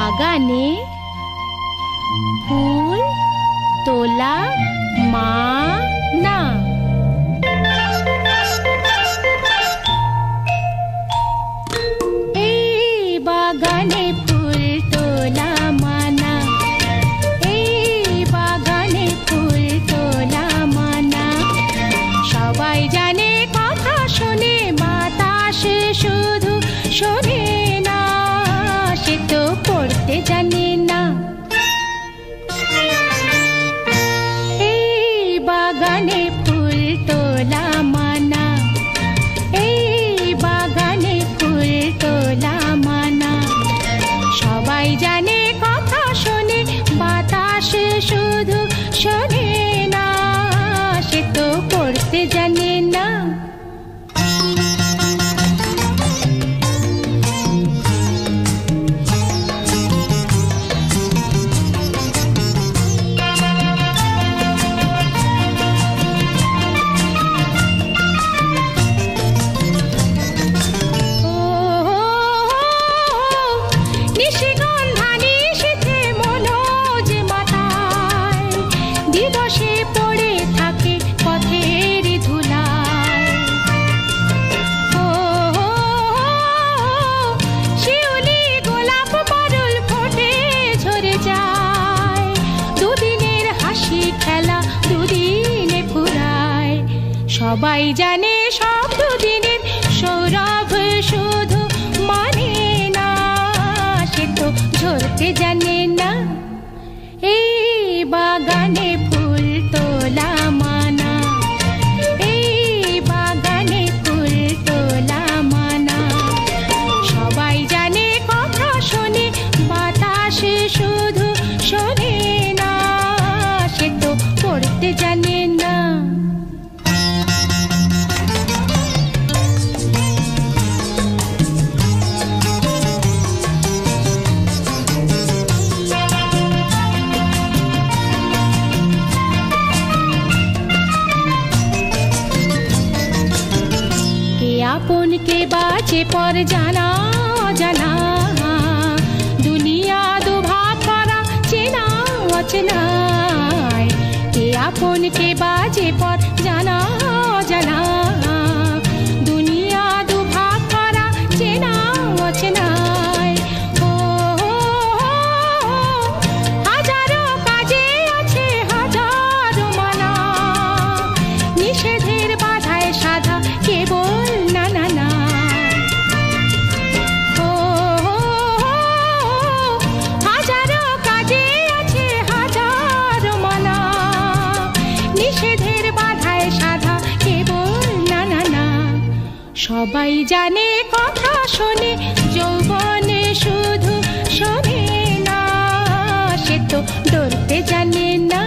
বাগানে ফুল তোলা মানা। এই বাগানে ফুল তোলা মানা, এই বাগানে ফুল তোলা মানা। সবাই জানে কথা শোনে, বাতাস শুধু শোনে না, সে তো পড়তে জানে না। এই বাগানে ফুল তোলা মানা, এই বাগানে ফুল তোলা মানা। সবাই জানে কথা শোনে, বাতাস শুধু শোনে না, সে তো পড়তে জানে না। সবাই জানে সব দুদিনের সৌরভ শুধু মানে না, সে তো ঝরতে জানে না। এই বাগানে ফুল তোলা মানা, এই বাগানে ফুল তোলা মানা। সবাই জানে কথা শোনে, বাতাস শুধু শোনে না, সে তো পড়তে জানে না। আপন কে বাঁচে পর জানা জানা, দুনিয়া দুভাগ করা চেনা অচেনায়। কে আপন কে বাঁচে পর জানা জানা, দুনিয়া দুভাগ করা চেনা অচেনায়। হাজারো কাজে আছে হাজারো মানা, নিষেধের বাধায় সাধা কেবল না না না। হাজারো কাজে আছে হাজারো মানা, নিষেধের বাধায় সাধা কেবল না না না। সবাই জানে কথা শোনে, যৌবনে শুধু শোনে না, সে তো ডরতে জানে না।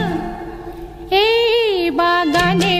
এই বাগানে